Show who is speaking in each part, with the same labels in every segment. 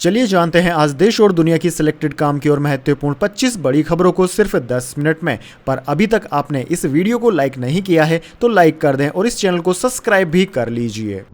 Speaker 1: चलिए जानते हैं आज देश और दुनिया की सिलेक्टेड काम की और महत्वपूर्ण 25 बड़ी खबरों को सिर्फ 10 मिनट में। पर अभी तक आपने इस वीडियो को लाइक नहीं किया है तो लाइक कर दें और इस चैनल को सब्सक्राइब भी कर लीजिए।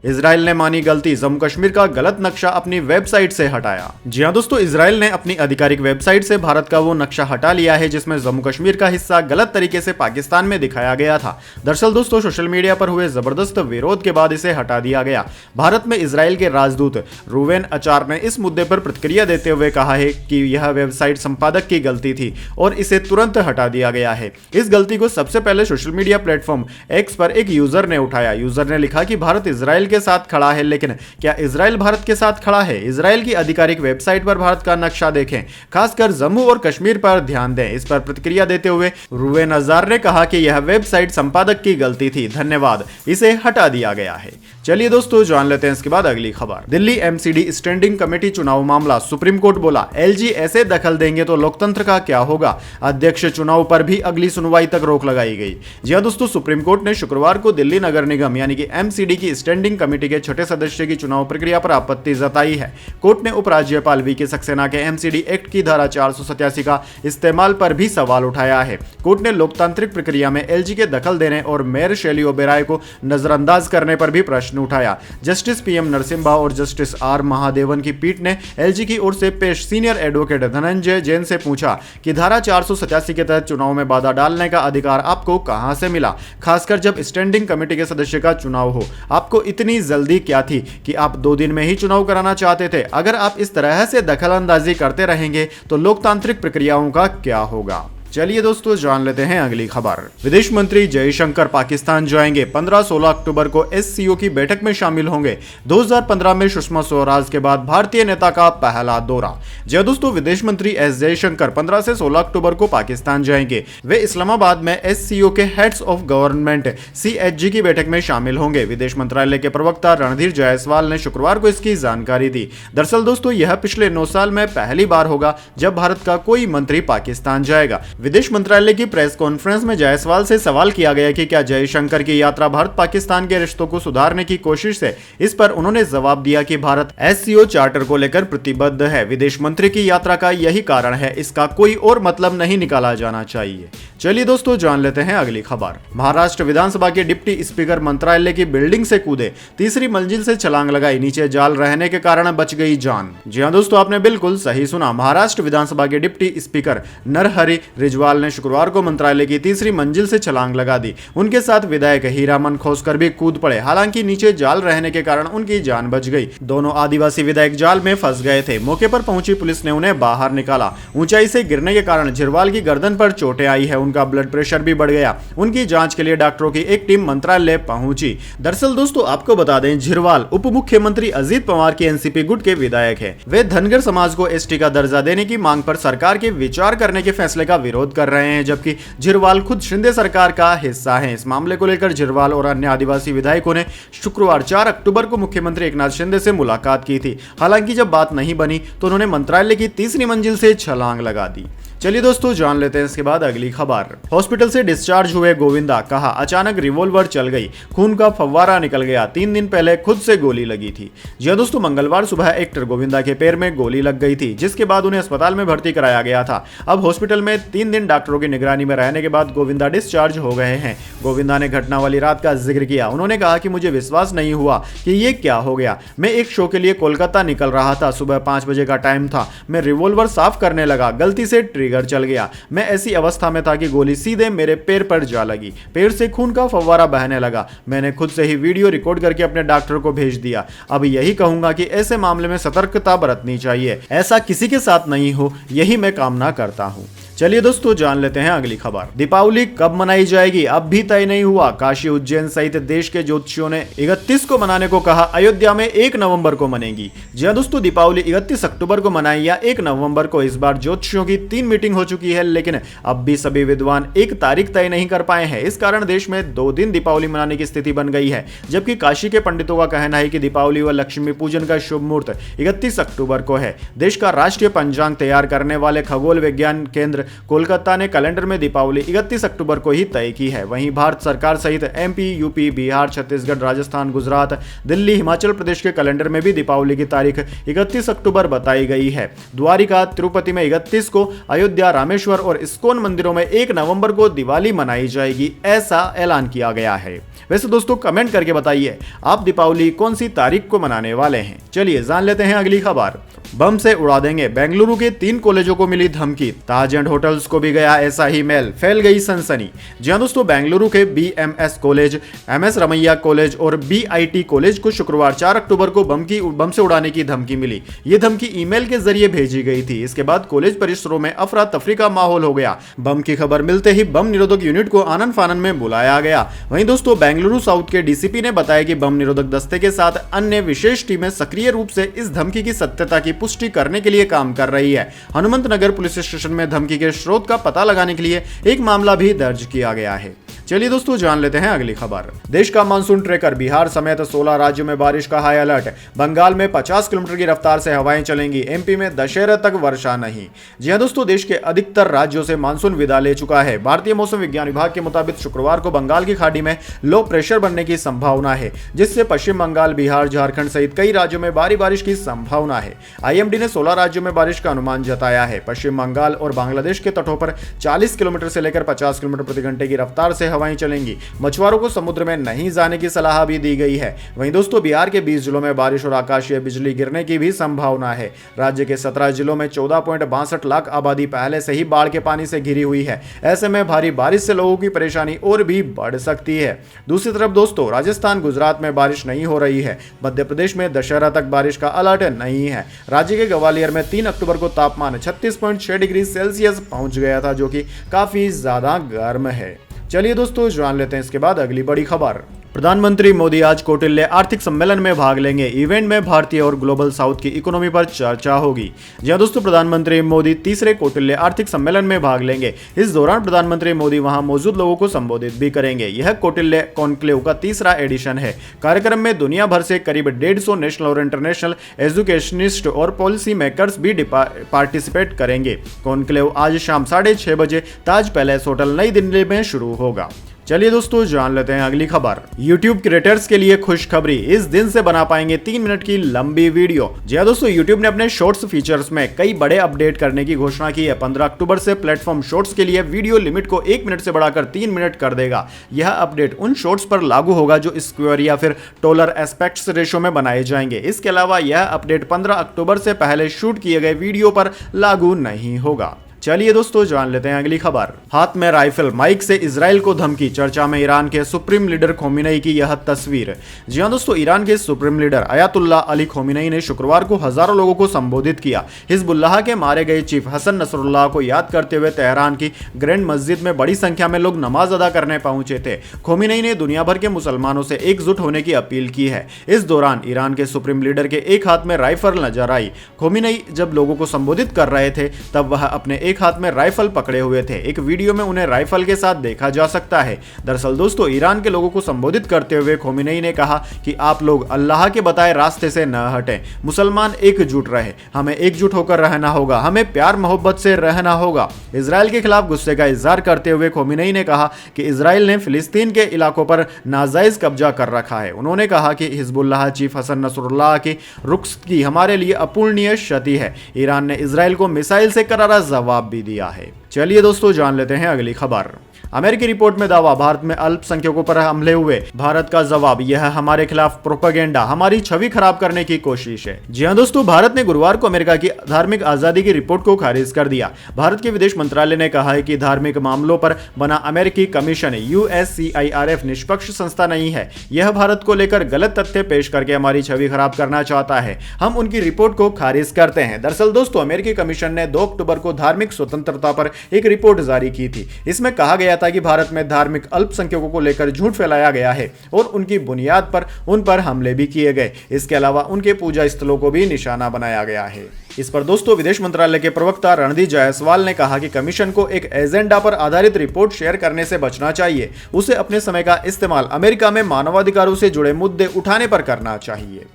Speaker 1: इजराइल ने मानी गलती, जम्मू कश्मीर का गलत नक्शा अपनी वेबसाइट से हटाया। जी हां दोस्तों, इजराइल ने अपनी आधिकारिक वेबसाइट से भारत का वो नक्शा हटा लिया है जिसमें जम्मू कश्मीर का हिस्सा गलत तरीके से पाकिस्तान में दिखाया गया था। दरअसल दोस्तों, सोशल मीडिया पर हुए जबरदस्त विरोध के बाद इसे हटा दिया गया। भारत में इजराइल के राजदूत रूवेन अचार ने इस मुद्दे पर प्रतिक्रिया देते हुए कहा है कि यह वेबसाइट संपादक की गलती थी और इसे तुरंत हटा दिया गया है। इस गलती को सबसे पहले सोशल मीडिया प्लेटफॉर्म एक्स पर एक यूजर ने उठाया। यूजर ने लिखा कि भारत इजराइल के साथ खड़ा है, लेकिन क्या इजराइल भारत के साथ खड़ा है? इजराइल की आधिकारिक वेबसाइट पर भारत का नक्शा देखें, खासकर जम्मू और कश्मीर पर ध्यान दें। इस पर प्रतिक्रिया देते हुए रूवेन अजार ने कहा कि यह वेबसाइट संपादक की गलती थी, धन्यवाद, इसे हटा दिया गया है। चलिए दोस्तों जान लेते हैं इसके बाद अगली खबर। दिल्ली एमसीडी स्टैंडिंग कमेटी चुनाव मामला, सुप्रीम कोर्ट बोला एलजी ऐसे दखल देंगे तो लोकतंत्र का क्या होगा। अध्यक्ष चुनाव पर भी अगली सुनवाई तक रोक लगाई गई। जी हां दोस्तों, सुप्रीम कोर्ट ने शुक्रवार को दिल्ली नगर निगम यानी कि एमसीडी की स्टैंडिंग कमेटी के छठे सदस्य की चुनाव प्रक्रिया पर आपत्ति जताई है। कोर्ट ने उपराज्यपाल वीके सक्सेना के एमसीडी एक्ट की धारा 487 का इस्तेमाल पर भी सवाल उठाया है। कोर्ट ने लोकतांत्रिक प्रक्रिया में एलजी के दखल देने और मेयर शैली ओबेरॉय को नजरअंदाज करने पर भी प्रश्न उठाया। जस्टिस पीएम नरसिम्हा और जस्टिस आर महादेवन की पीठ ने एलजी की ओर से पेश सीनियर एडवोकेट धनंजय जैन से पूछा कि धारा 487 के तहत चुनाव में बाधा डालने का अधिकार आपको कहां से मिला, खासकर जब स्टैंडिंग कमेटी के सदस्य का चुनाव हो। आपको इतनी जल्दी क्या थी कि आप 2 दिन में ही चुनाव कराना चाहते थे? अगर आप इस तरह से दखलंदाजी करते रहेंगे तो लोकतांत्रिक प्रक्रियाओं का क्या होगा। चलिए दोस्तों जान लेते हैं अगली खबर। विदेश मंत्री जयशंकर पाकिस्तान जाएंगे। 15-16 अक्टूबर को एससीओ की बैठक में शामिल होंगे। 2015 में सुषमा स्वराज के बाद भारतीय नेता का पहला दौरा। जी दोस्तों, विदेश मंत्री एस जयशंकर 15 से 16 अक्टूबर को पाकिस्तान जाएंगे। वे इस्लामाबाद में एससीओ के हेड्स ऑफ गवर्नमेंट सीएचजी की बैठक में शामिल होंगे। विदेश मंत्रालय के प्रवक्ता रणधीर जायसवाल ने शुक्रवार को इसकी जानकारी दी। दरअसल दोस्तों, यह पिछले 9 साल में पहली बार होगा जब भारत का कोई मंत्री पाकिस्तान जाएगा। विदेश मंत्रालय की प्रेस कॉन्फ्रेंस में जायसवाल से सवाल किया गया कि क्या जयशंकर की यात्रा भारत पाकिस्तान के रिश्तों को सुधारने की कोशिश है। इस पर उन्होंने जवाब दिया कि भारत एससीओ चार्टर को लेकर प्रतिबद्ध है। विदेश मंत्री की यात्रा का यही कारण है, इसका कोई और मतलब नहीं निकाला जाना चाहिए। चलिए दोस्तों जान लेते हैं अगली खबर। महाराष्ट्र विधानसभा के डिप्टी स्पीकर मंत्रालय की बिल्डिंग से कूदे, तीसरी मंजिल से छलांग लगाई, नीचे जाल रहने के कारण बच गई जान। जी हां दोस्तों, आपने बिल्कुल सही सुना। महाराष्ट्र विधानसभा के डिप्टी स्पीकर नरहरि रिजवाल ने शुक्रवार को मंत्रालय की तीसरी मंजिल से छलांग लगा दी। उनके साथ विधायक हीरामन खोसकर भी कूद पड़े। हालांकि नीचे जाल रहने के कारण उनकी जान बच गई। दोनों आदिवासी विधायक जाल में फंस गए थे। मौके पर पहुंची पुलिस ने उन्हें बाहर निकाला। ऊंचाई से गिरने के कारण झिरवाल की गर्दन पर चोटें आई है। उनका ब्लड प्रेशर भी बढ़ गया। उनकी जांच के लिए डॉक्टरों की एक टीम मंत्रालय पहुंची। दरअसल दोस्तों, आपको बता दें, झिरवाल उप मुख्यमंत्री अजीत पवार की एनसीपी गुट के विधायक है। वे धनगर समाज को एसटी का दर्जा देने की मांग पर सरकार के विचार करने के फैसले का विरोध कर रहे हैं, जबकि झिरवाल खुद शिंदे सरकार का हिस्सा हैं। इस मामले को लेकर झिरवाल और अन्य आदिवासी विधायकों ने शुक्रवार 4 अक्टूबर को मुख्यमंत्री एकनाथ शिंदे से मुलाकात की थी। हालांकि जब बात नहीं बनी तो उन्होंने मंत्रालय की तीसरी मंजिल से छलांग लगा दी। चलिए दोस्तों जान लेते हैं इसके बाद अगली खबर। हॉस्पिटल से डिस्चार्ज हुए गोविंदा, कहा अचानक रिवॉल्वर चल गई, खून का फव्वारा निकल गया, 3 दिन पहले खुद से गोली लगी थी। जी हां दोस्तों, मंगलवार सुबह एक्टर गोविंदा के पैर में गोली लग गई थी, जिसके बाद उन्हें अस्पताल में भर्ती कराया गया था। अब हॉस्पिटल में 3 दिन डॉक्टरों की निगरानी में रहने के बाद गोविंदा डिस्चार्ज हो गए हैं। गोविंदा ने घटना वाली रात का जिक्र किया। उन्होंने कहा कि मुझे विश्वास नहीं हुआ कि ये क्या हो गया। मैं एक शो के लिए कोलकाता निकल रहा था, सुबह 5 बजे का टाइम था। मैं रिवॉल्वर साफ करने लगा, गलती से ट्रिगर चल गया। मैं ऐसी अवस्था में था कि गोली सीधे मेरे पैर पर जा लगी। पैर से खून का फव्वारा बहने लगा। मैंने खुद से ही वीडियो रिकॉर्ड करके अपने डॉक्टर को भेज दिया। अब यही कहूंगा कि ऐसे मामले में सतर्कता बरतनी चाहिए, ऐसा किसी के साथ नहीं हो, यही मैं कामना करता हूं। चलिए दोस्तों जान लेते हैं अगली खबर। दीपावली कब मनाई जाएगी अब भी तय नहीं हुआ। काशी, उज्जैन सहित देश के ज्योतिषियों ने 31 को मनाने को कहा। अयोध्या में 1 नवंबर को मनेगी। जी हां दोस्तों, दीपावली 31 अक्टूबर को मनाई या 1 नवंबर को। इस बार ज्योतिषियों की 3 मीटिंग हो चुकी है, लेकिन अब भी सभी विद्वान एक तारीख तय नहीं कर पाए हैं। इस कारण देश में 2 दिन दीपावली मनाने की स्थिति बन गई है, जबकि काशी के पंडितों का कहना है कि दीपावली व लक्ष्मी पूजन का शुभ मुहूर्त 31 अक्टूबर को है। देश का राष्ट्रीय पंचांग तैयार करने वाले खगोल विज्ञान केंद्र कोलकाता ने कैलेंडर में दीपावली 31 अक्टूबर को ही तय की है। वहीं भारत सरकार सहित एमपी, यूपी, बिहार, छत्तीसगढ़, राजस्थान, गुजरात, दिल्ली, हिमाचल प्रदेश के कैलेंडर में भी दीपावली की तारीख 31 अक्टूबर बताई गई है। द्वारिका, तिरुपति में 31 को, अयोध्या, रामेश्वर और इस्कॉन मंदिरों में 1 नवंबर को दिवाली मनाई जाएगी, ऐसा ऐलान किया गया है। वैसे दोस्तों कमेंट करके बताइए आप दीपावली कौन सी तारीख को मनाने वाले हैं। चलिए जान लेते हैं अगली खबर। बम से उड़ा देंगे, बेंगलुरु के 3 कॉलेजों को मिली धमकी, ताज एंड होटल्स को भी गया ऐसा ही मेल, फैल गई सनसनी। जी हां दोस्तों, बेंगलुरु के BMS college, MS Ramaiah college और बीआईटी कॉलेज को शुक्रवार 4 अक्टूबर को बम से उड़ाने की धमकी मिली। ये धमकी ईमेल के जरिए भेजी गई थी। इसके बाद कॉलेज परिसरों में अफरा तफरी का माहौल हो गया। बम की खबर मिलते ही बम निरोधक यूनिट को आनन फानन में बुलाया गया। वहीं दोस्तों बेंगलुरु साउथ के डीसीपी ने बताया कि बम निरोधक दस्ते के साथ अन्य विशेष टीमें सक्रिय रूप से इस धमकी की सत्यता की पुष्टि करने के लिए काम कर रही है। हनुमंत नगर पुलिस स्टेशन में धमकी के स्रोत का पता लगाने के लिए एक मामला भी दर्ज किया गया है। चलिए दोस्तों जान लेते हैं अगली खबर। देश का मानसून ट्रेकर, बिहार समेत 16 राज्यों में बारिश का हाई अलर्ट। बंगाल में 50 किलोमीटर की रफ्तार से हवाएं चलेंगी। एमपी में दशहरा तक वर्षा नहीं। जी हां दोस्तों, देश के अधिकतर राज्यों से मानसून विदा ले चुका है। भारतीय मौसम विज्ञान विभाग के मुताबिक शुक्रवार को बंगाल की खाड़ी में लो प्रेशर बनने की संभावना है, जिससे पश्चिम बंगाल, बिहार, झारखंड सहित कई राज्यों में भारी बारिश की संभावना है। आईएमडी ने 16 राज्यों में बारिश का अनुमान जताया है। पश्चिम बंगाल और बांग्लादेश के तटों पर 40 किलोमीटर से लेकर 50 किलोमीटर प्रति घंटे की रफ्तार से हवाएं चलेंगी। मछुआरों को समुद्र में नहीं जाने की सलाह भी दी गई है। वहीं दोस्तों बिहार के 20 जिलों में बारिश और आकाशीय बिजली गिरने की भी संभावना है। राज्य के 17 जिलों में 14.62 लाख आबादी पहले से ही बाढ़ के पानी से घिरी हुई है। ऐसे में भारी बारिश से लोगों की परेशानी और भी बढ़ सकती है। दूसरी तरफ दोस्तों राजस्थान, गुजरात में बारिश नहीं हो रही है। मध्य प्रदेश में दशहरा तक बारिश का अलर्ट नहीं है। राज्य के ग्वालियर में 3 अक्टूबर को तापमान 36.6 डिग्री सेल्सियस पहुंच गया था, जो कि काफी ज्यादा गर्म है। चलिए दोस्तों जान लेते हैं इसके बाद अगली बड़ी खबर। प्रधानमंत्री मोदी आज कौटिल्य आर्थिक सम्मेलन में भाग लेंगे। इवेंट में भारतीय और ग्लोबल साउथ की इकोनॉमी पर चर्चा होगी। जी हां दोस्तों, प्रधानमंत्री मोदी तीसरे कौटिल्य आर्थिक सम्मेलन में भाग लेंगे। इस दौरान प्रधानमंत्री मोदी वहां मौजूद लोगों को संबोधित भी करेंगे। यह कौटिल्य कॉन्क्लेव का तीसरा एडिशन है। कार्यक्रम में दुनिया भर से करीब 150 नेशनल और इंटरनेशनल एजुकेशनिस्ट और पॉलिसी मेकर्स भी पार्टिसिपेट करेंगे। कॉन्क्लेव आज शाम 6:30 बजे ताज पैलेस होटल, नई दिल्ली में शुरू होगा। चलिए दोस्तों जान लेते हैं अगली खबर। YouTube क्रिएटर्स के लिए खुशखबरी, इस दिन से बना पाएंगे 3 मिनट की लंबी वीडियो। जी हां दोस्तों, YouTube ने अपने शॉर्ट्स फीचर्स में कई बड़े अपडेट करने की घोषणा की है। 15 अक्टूबर से प्लेटफॉर्म शॉर्ट्स के लिए वीडियो लिमिट को 1 मिनट से बढ़ाकर 3 मिनट कर देगा। यह अपडेट उन शॉर्ट्स पर लागू होगा जो स्क्वायर या फिर टॉलर एस्पेक्ट्स रेशो में बनाए जाएंगे। इसके अलावा यह अपडेट 15 अक्टूबर से पहले शूट किए गए वीडियो पर लागू नहीं होगा। चलिए दोस्तों जान लेते हैं अगली खबर। हाथ में राइफल, माइक से इजराइल को धमकी, चर्चा में ईरान के सुप्रीम लीडर खोमेनी की यह तस्वीर। जी हां दोस्तों, ईरान के supreme leader Ayatollah Ali Khomeini ने शुक्रवार को हजारों लोगों को संबोधित किया। हिजबुल्लाह के मारे गए चीफ हसन नसरुल्लाह को याद करते हुए तेहरान की ग्रैंड मस्जिद में बड़ी संख्या में लोग नमाज अदा करने पहुंचे थे। खोमेनी ने दुनिया भर के मुसलमानों से एकजुट होने की अपील की है। इस दौरान ईरान के सुप्रीम लीडर के एक हाथ में राइफल नजर आई। खोमेनी जब लोगों को संबोधित कर रहे थे तब वह अपने एक हाथ में राइफल पकड़े हुए थे। एक वीडियो में उन्हें राइफल के साथ देखा जा सकता है। दरअसल दोस्तों, ईरान के लोगों को संबोधित करते हुए खोमेनी ने कहा कि आप लोग अल्लाह के बताए रास्ते से न हटें। मुसलमान एकजुट रहे, हमें एकजुट होकर रहना होगा, हमें प्यार मोहब्बत से रहना होगा। इजराइल के खिलाफ गुस्से का इजहार करते हुए खोमेनी ने कहा कि इजराइल ने फिलिस्तीन के इलाकों पर नाजायज कब्जा कर रखा है। उन्होंने कहा कि हिजबुल्लाह चीफ हसन नसरुल्लाह की रुखसतगी हमारे लिए अपूरणीय क्षति है। ईरान ने इजराइल को मिसाइल से करारा जवाब भी दिया है। चलिए दोस्तों जान लेते हैं अगली खबर। अमेरिकी रिपोर्ट में दावा, भारत में अल्पसंख्यकों पर हमले हुए। भारत का जवाब, यह हमारे खिलाफ प्रोपेगेंडा, हमारी छवि खराब करने की कोशिश है। जी हां दोस्तों, भारत ने गुरुवार को अमेरिका की धार्मिक आजादी की रिपोर्ट को खारिज कर दिया। भारत के विदेश मंत्रालय ने कहा है कि धार्मिक मामलों पर बना अमेरिकी कमीशन USCIRF निष्पक्ष संस्था नहीं है। यह भारत को लेकर गलत तथ्य पेश करके हमारी छवि खराब करना चाहता है। हम उनकी रिपोर्ट को खारिज करते हैं। दरअसल दोस्तों, अमेरिकी कमीशन ने 2 अक्टूबर को धार्मिक स्वतंत्रता पर एक रिपोर्ट जारी की थी। इसमें कहा गया था कि भारत में धार्मिक अल्पसंख्यकों को लेकर झूठ फैलाया गया है और उनकी बुनियाद पर उन पर हमले भी किए गए। इसके अलावा उनके पूजा स्थलों को भी निशाना बनाया गया है। इस पर दोस्तों विदेश मंत्रालय के प्रवक्ता रणदीप जायसवाल ने कहा कि कमीशन को एक एजेंडा पर आधारित रिपोर्ट शेयर करने से बचना चाहिए। उसे अपने समय का इस्तेमाल अमेरिका में मानवाधिकारों से जुड़े मुद्दे उठाने पर करना चाहिए।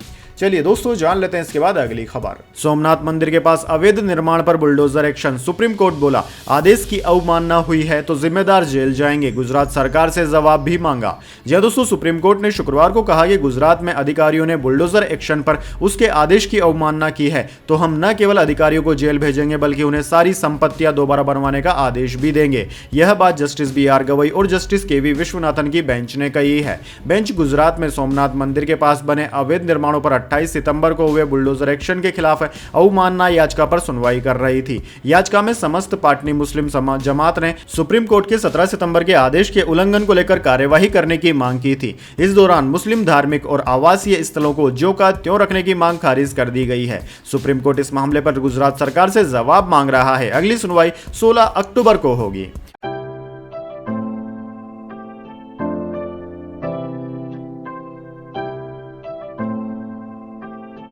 Speaker 1: चलिए दोस्तों जान लेते हैं इसके बाद अगली खबर। सोमनाथ मंदिर के पास अवैध निर्माण पर बुलडोजर एक्शन, सुप्रीम कोर्ट बोला आदेश की अवमानना हुई है तो जिम्मेदार जेल जाएंगे, गुजरात सरकार से जवाब भी मांगा। जी दोस्तों, सुप्रीम कोर्ट ने शुक्रवार को कहा कि गुजरात में अधिकारियों ने बुलडोजर एक्शन पर उसके आदेश की अवमानना की है तो हम न केवल अधिकारियों को जेल भेजेंगे बल्कि उन्हें सारी संपत्तियां दोबारा बनवाने का आदेश भी देंगे। यह बात जस्टिस BR गवई और जस्टिस KV विश्वनाथन की बेंच ने कही है। बेंच गुजरात में सोमनाथ मंदिर के पास बने अवैध निर्माणों पर 28 सितंबर को हुए बुलडोजर एक्शन के खिलाफ अवमानना याचिका पर सुनवाई कर रही थी। याचिका में समस्त पाटनी मुस्लिम जमात ने सुप्रीम कोर्ट के 17 सितंबर के आदेश के उल्लंघन को लेकर कार्यवाही करने की मांग की थी। इस दौरान मुस्लिम धार्मिक और आवासीय स्थलों को ज्यों का त्यों रखने की मांग खारिज कर दी गई है। सुप्रीम कोर्ट इस मामले पर गुजरात सरकार से जवाब मांग रहा है। अगली सुनवाई 16 अक्टूबर को होगी।